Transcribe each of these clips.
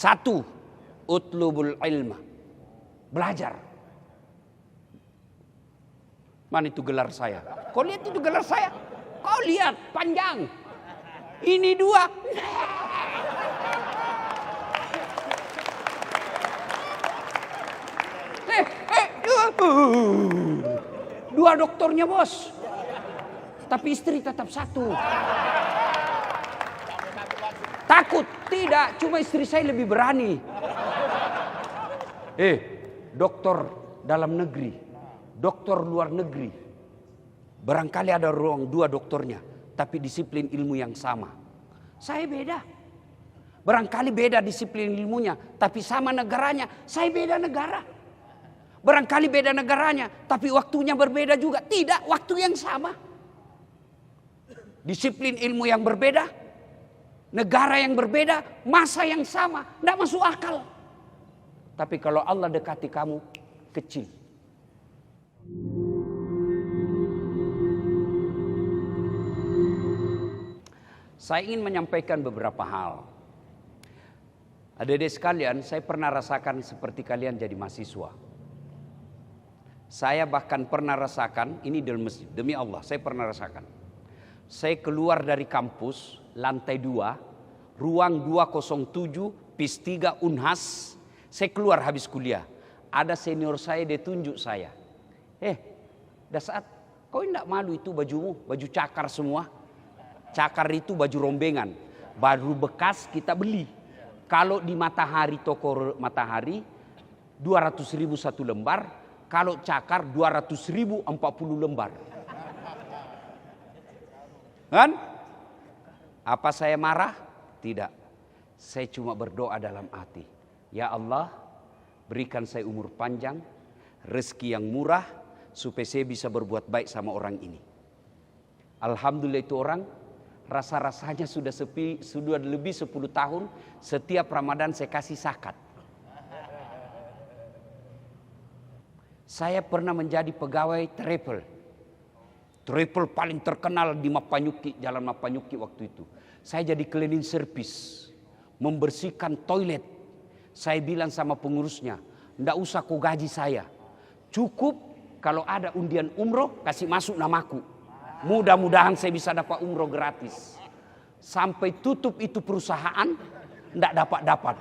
Satu, utlubul ilma. Belajar. Mana itu gelar saya? Kau lihat itu gelar saya? Kau lihat panjang. Ini dua. Dua doktornya bos. Tapi istri tetap satu. Takut? Tidak, cuma istri saya lebih berani. Dokter dalam negeri, dokter luar negeri. Barangkali ada ruang dua dokternya, tapi disiplin ilmu yang sama. Saya beda. Barangkali beda disiplin ilmunya, tapi sama negaranya. Saya beda negara. Barangkali beda negaranya, tapi waktunya berbeda juga. Tidak, waktu yang sama. Disiplin ilmu yang berbeda, negara yang berbeda, masa yang sama. Tidak masuk akal. Tapi kalau Allah dekati kamu, kecil. Saya ingin menyampaikan beberapa hal. Adik-adik sekalian, saya pernah rasakan seperti kalian jadi mahasiswa. Saya bahkan pernah rasakan, ini dalam masjid, demi Allah, saya pernah rasakan. Saya keluar dari kampus, lantai 2, ruang 207, PIS 3 Unhas. Saya keluar habis kuliah. Ada senior saya, dia tunjuk saya. Dah saat, kau tidak malu itu bajumu, baju cakar semua. Cakar itu baju rombengan, baru bekas kita beli. Kalau di Matahari, toko Matahari, 200.000 satu lembar. Kalau cakar 200.000 40 lembar. Kan? Apa saya marah? Tidak. Saya cuma berdoa dalam hati. Ya Allah, berikan saya umur panjang, rezeki yang murah, supaya saya bisa berbuat baik sama orang ini. Alhamdulillah itu orang, rasa-rasanya sudah lebih 10 tahun, setiap Ramadan saya kasih zakat. Saya pernah menjadi pegawai travel. Travel paling terkenal di Mapanyuki, Jalan Mapanyuki waktu itu. Saya jadi cleaning service, membersihkan toilet. Saya bilang sama pengurusnya, ndak usah kau gaji saya. Cukup kalau ada undian umroh, kasih masuk namaku. Mudah-mudahan saya bisa dapat umroh gratis. Sampai tutup itu perusahaan, ndak dapat-dapat.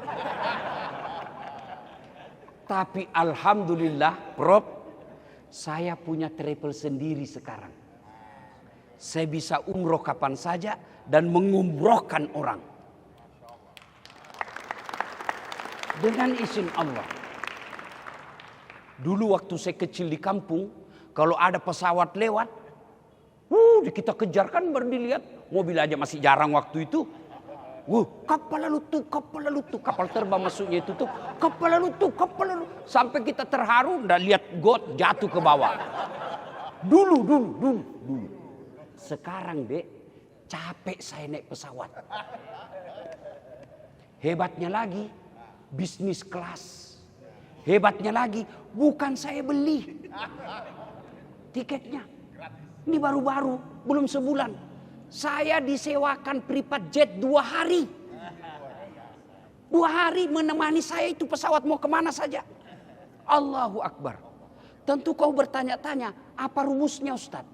Tapi alhamdulillah, Prof, saya punya travel sendiri sekarang. Saya bisa umroh kapan saja dan mengumrohkan orang. Dengan izin Allah. Dulu waktu saya kecil di kampung, kalau ada pesawat lewat, kita kejar kan baru dilihat. Mobil aja masih jarang waktu itu. Kapal lalu tuh, kapal terbang masuknya itu tuh, kapal lalu. Sampai kita terharu, ndak lihat got jatuh ke bawah. Dulu. Sekarang dek, capek saya naik pesawat. Hebatnya lagi, bisnis kelas. Hebatnya lagi, bukan saya beli tiketnya. Ini baru-baru, belum sebulan. Saya disewakan privat jet 2 hari. 2 hari menemani saya itu pesawat mau kemana saja. Allahu Akbar. Tentu kau bertanya-tanya, apa rumusnya Ustaz?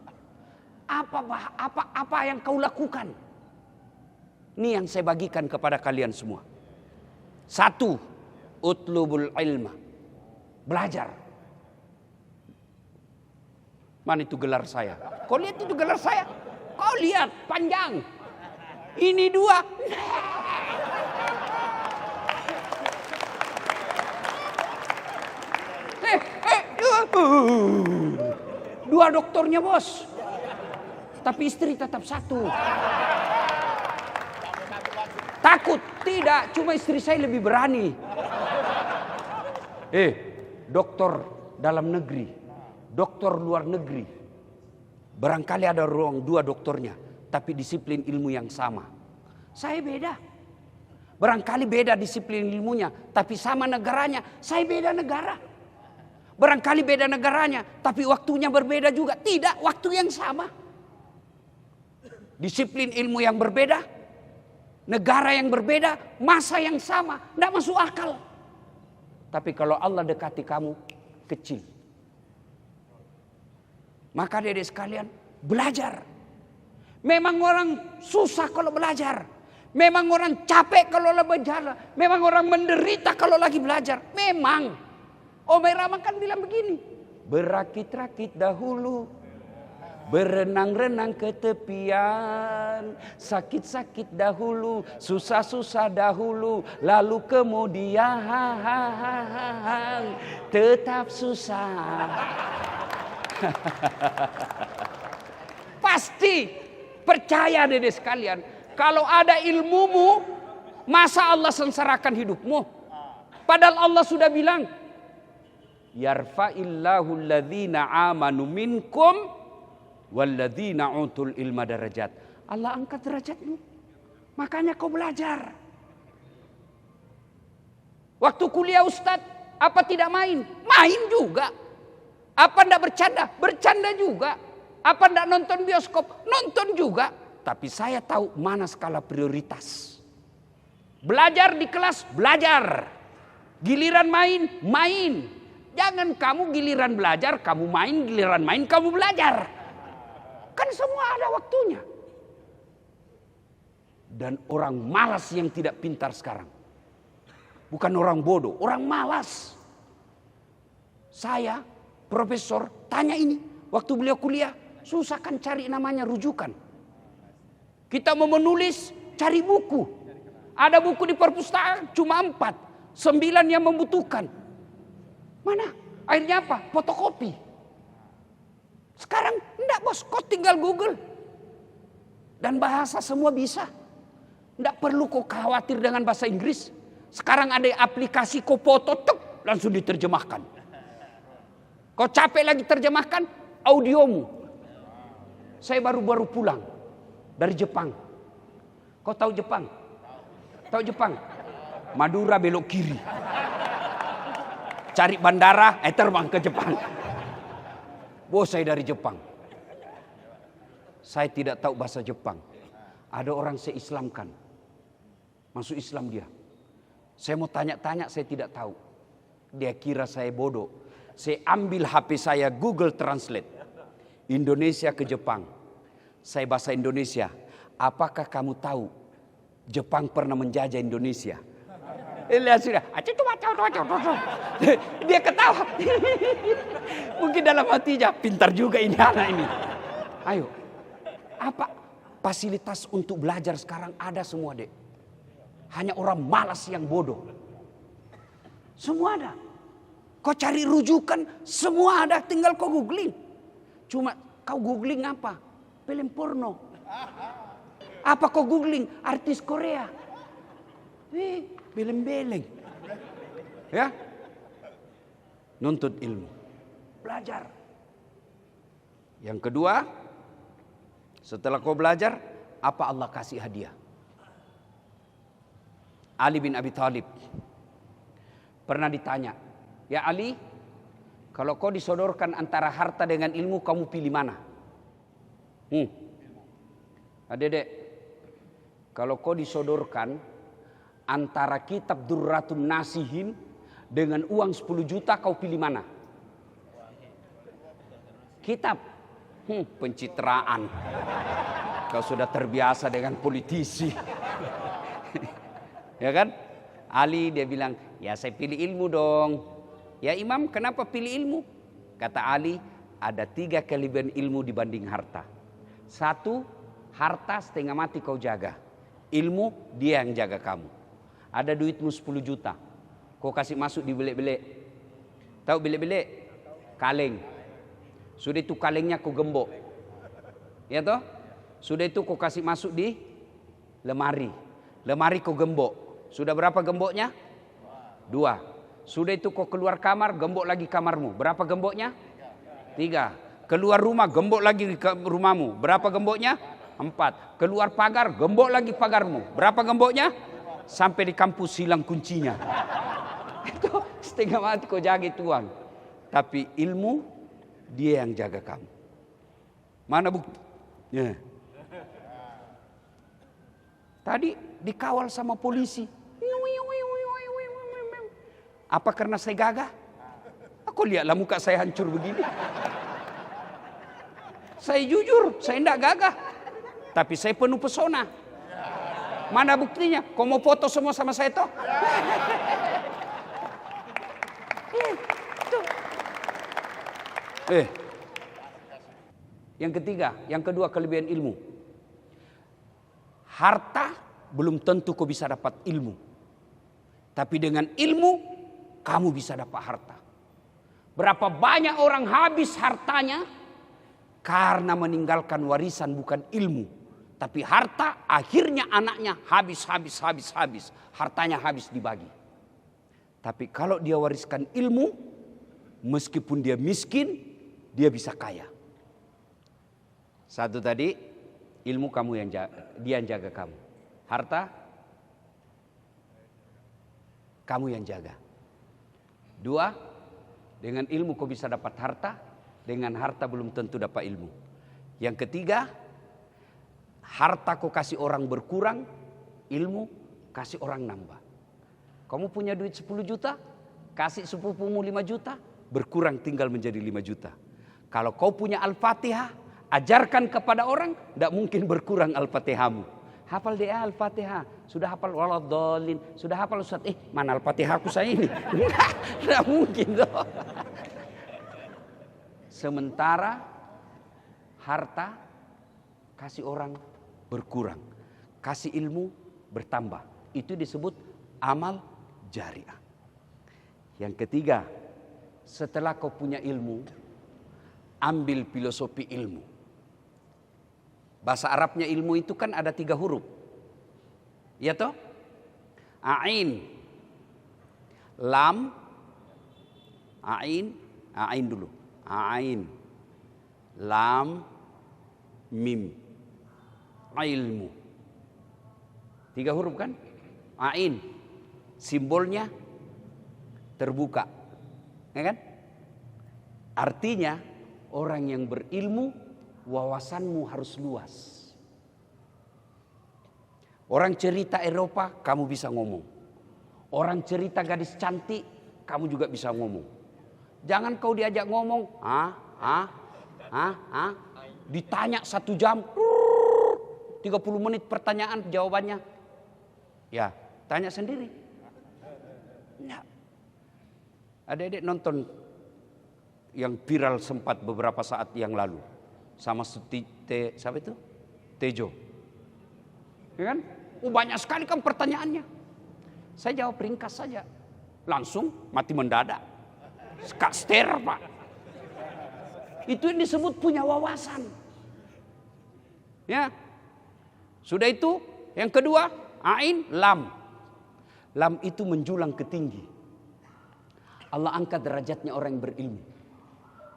Apa yang kau lakukan? Ini yang saya bagikan kepada kalian semua. Satu, utlubul ilma. Belajar. Mana itu gelar saya? Kau lihat itu gelar saya? Kau lihat panjang. Ini 2. Dua doktornya bos. Tapi istri tetap satu. Takut? Tidak, cuma istri saya lebih berani. Dokter dalam negeri, dokter luar negeri. Barangkali ada ruang 2 dokternya, tapi disiplin ilmu yang sama. Saya beda. Barangkali beda disiplin ilmunya, tapi sama negaranya. Saya beda negara. Barangkali beda negaranya, tapi waktunya berbeda juga. Tidak, waktu yang sama. Disiplin ilmu yang berbeda, negara yang berbeda, masa yang sama, tidak masuk akal. Tapi kalau Allah dekati kamu, kecil. Maka adik-adik sekalian, belajar. Memang orang susah kalau belajar. Memang orang capek kalau belajar. Memang orang menderita kalau lagi belajar. Memang. Omar Rahman kan bilang begini. Berakit-rakit dahulu. Berenang-renang ke tepian. Sakit-sakit dahulu. Susah-susah dahulu. Lalu kemudian tetap susah. Pasti percaya deh sekalian. Kalau ada ilmumu, masa Allah sengsarakan hidupmu? Padahal Allah sudah bilang, yarfa'illahu alladhina amanu minkum walladhina utul ilma darajat. Allah angkat derajatmu. Makanya kau belajar. Waktu kuliah Ustadz, apa tidak main? Main juga. Apa tidak bercanda? Bercanda juga. Apa tidak nonton bioskop? Nonton juga. Tapi saya tahu mana skala prioritas. Belajar di kelas, belajar. Giliran main, main. Jangan kamu giliran belajar, kamu main, giliran main, kamu belajar. Kan semua ada waktunya. Dan orang malas yang tidak pintar sekarang. Bukan orang bodoh, orang malas. Saya, profesor, tanya ini. Waktu beliau kuliah, susah kan cari namanya rujukan. Kita mau menulis, cari buku. Ada buku di perpustakaan, cuma 4. 9 yang membutuhkan. Mana? Akhirnya apa? Fotokopi. Sekarang enggak bos, kau tinggal Google. Dan bahasa semua bisa. Enggak perlu kau khawatir dengan bahasa Inggris. Sekarang ada aplikasi kau foto, tek, langsung diterjemahkan. Kau capek lagi terjemahkan, audiomu. Saya baru pulang dari Jepang. Kau tahu Jepang? Tahu Jepang? Madura belok kiri. Cari bandara, terbang ke Jepang. Bos saya dari Jepang. Saya tidak tahu bahasa Jepang. Ada orang saya Islamkan. Masuk Islam dia. Saya mau tanya-tanya, saya tidak tahu. Dia kira saya bodoh. Saya ambil HP saya, Google Translate. Indonesia ke Jepang. Saya bahasa Indonesia. Apakah kamu tahu Jepang pernah menjajah Indonesia? Lihat sudah. Dia ketawa. Mungkin dalam hatinya, pintar juga ini anak ini. Ayo. Apa fasilitas untuk belajar sekarang ada semua, Dek. Hanya orang malas yang bodoh. Semua ada. Kau cari rujukan, semua ada. Tinggal kau googling. Cuma kau googling apa? Film porno. Apa kau googling? Artis Korea. Beleng-beleng. Ya. Nuntut ilmu. Belajar. Yang kedua, setelah kau belajar, apa Allah kasih hadiah? Ali bin Abi Thalib pernah ditanya, ya Ali, kalau kau disodorkan antara harta dengan ilmu, kamu pilih mana? Adik-adik, kalau kau disodorkan antara kitab Durratun Nasihin dengan uang 10 juta, kau pilih mana? Kitab. Pencitraan. Kau sudah terbiasa dengan politisi. Ya kan? Ali dia bilang, ya saya pilih ilmu dong. Ya Imam, kenapa pilih ilmu? Kata Ali, ada 3 kelebihan ilmu dibanding harta. 1, harta setengah mati kau jaga. Ilmu dia yang jaga kamu. Ada duitmu 10 juta. Kau kasih masuk di belik-belik. Tahu belik-belik? Kaleng. Sudah itu kalengnya kau gembok. Ya toh? Sudah itu kau kasih masuk di lemari. Lemari kau gembok. Sudah berapa gemboknya? 2. Sudah itu kau keluar kamar, gembok lagi kamarmu. Berapa gemboknya? 3. Keluar rumah, gembok lagi ke rumahmu. Berapa gemboknya? 4. Keluar pagar, gembok lagi pagarmu. Berapa gemboknya? Sampai di kampus hilang kuncinya. Itu setengah mati kau jaga tuan. Tapi ilmu, dia yang jaga kamu. Mana bukti? Ya. Tadi dikawal sama polisi. Apa karena saya gagah? Aku lihatlah muka saya hancur begini. Saya jujur, saya tidak gagah. Tapi saya penuh pesona. Mana buktinya? Kau mau foto semua sama saya toh? Yang ketiga, yang kedua kelebihan ilmu. Harta belum tentu kau bisa dapat ilmu. Tapi dengan ilmu kamu bisa dapat harta. Berapa banyak orang habis hartanya karena meninggalkan warisan bukan ilmu. Tapi harta akhirnya anaknya habis. Hartanya habis dibagi. Tapi kalau dia wariskan ilmu, meskipun dia miskin, dia bisa kaya. Satu tadi, ilmu kamu yang jaga, dia yang jaga kamu. Harta, kamu yang jaga. Dua, dengan ilmu kau bisa dapat harta, dengan harta belum tentu dapat ilmu. Yang ketiga, harta kau kasih orang berkurang, ilmu kasih orang nambah. Kamu punya duit 10 juta, kasih sepupumu 5 juta, berkurang tinggal menjadi 5 juta. Kalau kau punya Al-Fatihah, ajarkan kepada orang, tidak mungkin berkurang Al-Fatihahmu. Hafal dia Al-Fatihah, sudah hafal waladhdallin, sudah hafal Ustaz, mana Al-Fatihahku saya ini? Tidak mungkin toh. Sementara harta kasih orang berkurang, kasih ilmu bertambah. Itu disebut amal jariah. Yang ketiga, setelah kau punya ilmu, ambil filosofi ilmu. Bahasa Arabnya ilmu itu kan ada 3 huruf. Ya toh? Ain, lam, ain dulu. Ain, lam, mim. Ilmu. 3 huruf kan? Ain. Simbolnya terbuka. Ya kan? Artinya orang yang berilmu wawasanmu harus luas. Orang cerita Eropa kamu bisa ngomong. Orang cerita gadis cantik kamu juga bisa ngomong. Jangan kau diajak ngomong, ditanya 1 jam, 30 menit pertanyaan jawabannya. Ya, tanya sendiri. Ya. Adik-adik nonton yang viral sempat beberapa saat yang lalu sama siapa itu? Tejo. Ya kan? Banyak sekali kan pertanyaannya. Saya jawab ringkas saja. Langsung mati mendadak. Skaster, Pak. Itu yang disebut punya wawasan. Ya. Sudah itu, yang kedua, ain, lam. Lam itu menjulang ke tinggi. Allah angkat derajatnya orang yang berilmu.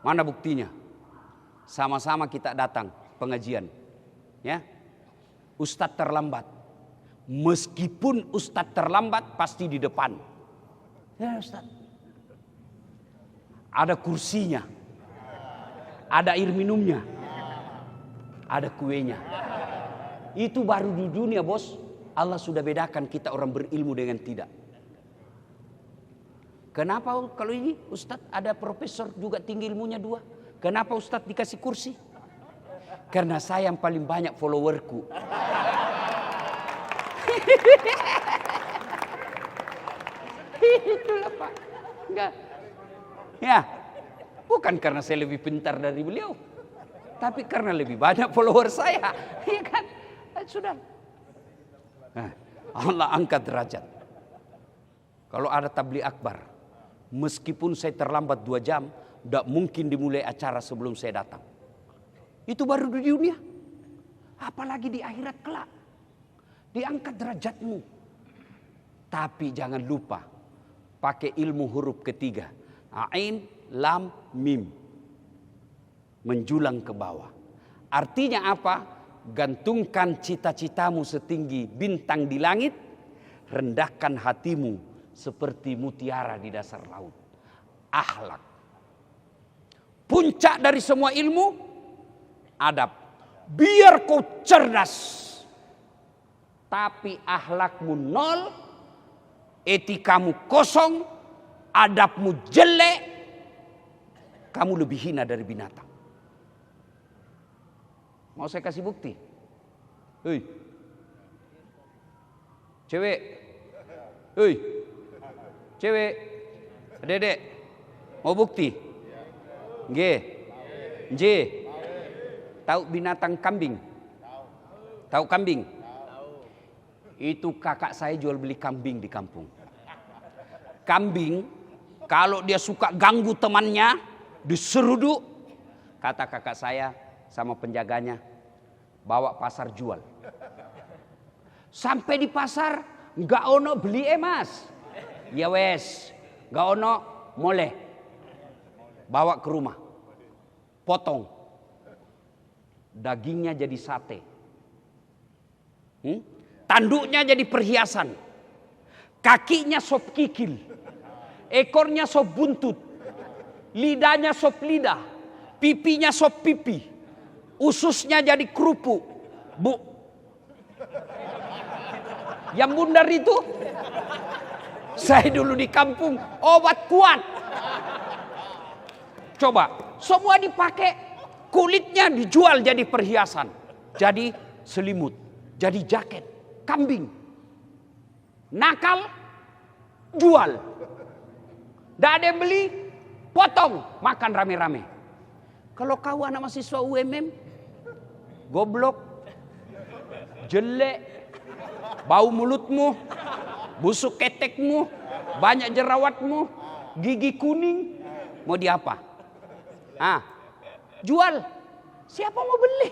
Mana buktinya? Sama-sama kita datang pengajian. Ya. Ustadz terlambat. Meskipun Ustadz terlambat pasti di depan. Ya Ustadz. Ada kursinya. Ada air minumnya. Ada kuenya. Itu baru di dunia, bos. Allah sudah bedakan kita orang berilmu dengan tidak. Kenapa kalau ini Ustadz ada profesor juga tinggi ilmunya 2. Kenapa Ustadz dikasih kursi? Karena saya yang paling banyak followerku. Itulah Pak. Enggak. Ya, bukan karena saya lebih pintar dari beliau. Tapi karena lebih banyak follower saya. Iya kan? Sudah. Nah, Allah angkat derajat. Kalau ada tabligh akbar, meskipun saya terlambat 2 jam, tidak mungkin dimulai acara sebelum saya datang. Itu baru di dunia. Apalagi di akhirat kelak. Diangkat derajatmu. Tapi jangan lupa. Pakai ilmu huruf ketiga. Ain, lam, mim. Menjulang ke bawah. Artinya apa? Gantungkan cita-citamu setinggi bintang di langit. Rendahkan hatimu seperti mutiara di dasar laut. Akhlak. Puncak dari semua ilmu, adab. Biar kau cerdas. tapi akhlakmu nol, etikamu kosong, adabmu jelek, kamu lebih hina dari binatang. Mau saya kasih bukti? Hei, cewek, hei, cewek, dedek, mau bukti? G, J, tahu binatang kambing? Tahu kambing? Itu kakak saya jual beli kambing di kampung. Kambing, kalau dia suka ganggu temannya, diseruduk, kata kakak saya sama penjaganya, bawa pasar jual. Sampai di pasar, nggak ono beli mas. Ya wes, nggak ono boleh. Bawa ke rumah, potong. Dagingnya jadi sate. Tanduknya jadi perhiasan. Kakinya sop kikil. Ekornya sop buntut. Lidahnya sop lidah. Pipinya sop pipi. Ususnya jadi kerupuk. Bu. Yang bundar itu, saya dulu di kampung obat kuat. Coba, semua dipakai. Kulitnya dijual jadi perhiasan. Jadi selimut. Jadi jaket. Kambing. Nakal. Jual. Tidak ada yang beli. Potong. Makan rame-rame. Kalau kau anak mahasiswa UMM. Goblok. Jelek. Bau mulutmu. Busuk ketekmu. Banyak jerawatmu. Gigi kuning. Mau diapa? Jual. Siapa mau beli?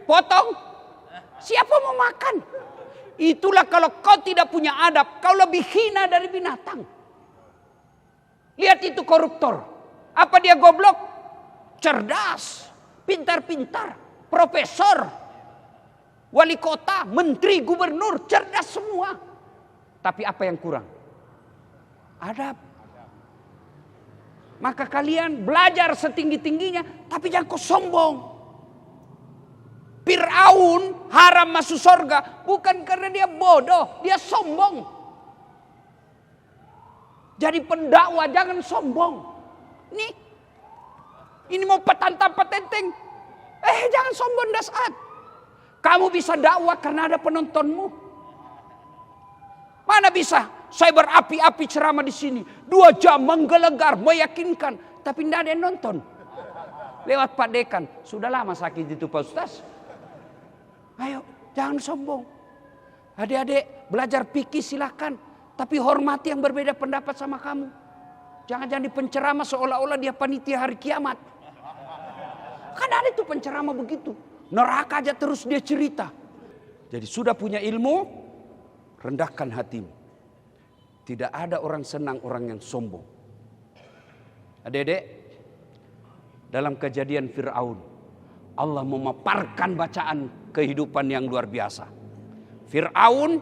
Potong. Siapa mau makan? Itulah kalau kau tidak punya adab, kau lebih hina dari binatang. Lihat itu koruptor. Apa dia goblok? Cerdas, pintar-pintar, profesor, wali kota, menteri, gubernur, cerdas semua. Tapi apa yang kurang? Adab. Maka kalian belajar setinggi-tingginya, tapi jangan kau sombong. Fir'aun haram masuk surga bukan karena dia bodoh, dia sombong. Jadi pendakwa jangan sombong. Ini mau petantang-petenteng. Jangan sombong dasar. Kamu bisa dakwah karena ada penontonmu. Mana bisa? Saya berapi-api ceramah di sini 2 jam menggelegar, meyakinkan, tapi tidak ada yang nonton. Lewat Pak Dekan, sudah lama sakit itu Pak Ustaz. Ayo, jangan sombong. Adik-adik belajar fikih silakan, tapi hormati yang berbeda pendapat sama kamu. Jangan jadi penceramah seolah-olah dia panitia hari kiamat. Kan ada itu penceramah begitu. Neraka aja terus dia cerita. Jadi sudah punya ilmu, rendahkan hatimu. Tidak ada orang senang orang yang sombong. Adik-adik, dalam kejadian Fir'aun, Allah memaparkan bacaan kehidupan yang luar biasa. Fir'aun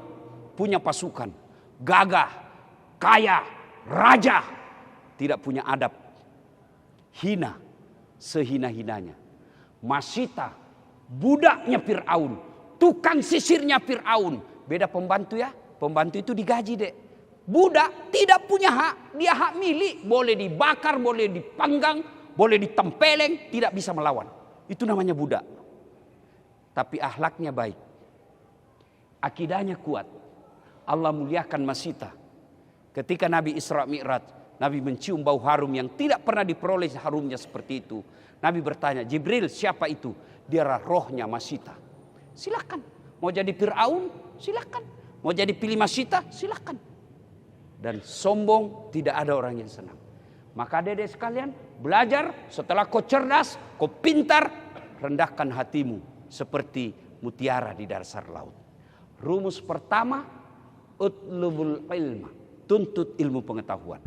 punya pasukan, gagah, kaya, raja, tidak punya adab, hina, sehina-hinanya. Masyita, budaknya Fir'aun, tukang sisirnya Fir'aun. Beda pembantu ya, pembantu itu digaji dek. Budak tidak punya hak, dia hak milik, boleh dibakar, boleh dipanggang, boleh ditempeleng, tidak bisa melawan. Itu namanya budak. Tapi akhlaknya baik. Akidahnya kuat. Allah muliakan Masyita. Ketika Nabi Isra Mi'raj, Nabi mencium bau harum yang tidak pernah diperoleh harumnya seperti itu. Nabi bertanya, Jibril siapa itu? Dia rohnya Masyita. Silakan. Mau jadi Fir'aun? Silakan. Mau jadi pilih Masyita? Silakan. Dan sombong tidak ada orang yang senang. Maka adik-adik sekalian belajar setelah kau cerdas, kau pintar, rendahkan hatimu seperti mutiara di dasar laut. Rumus pertama, utlubul ilma, tuntut ilmu pengetahuan.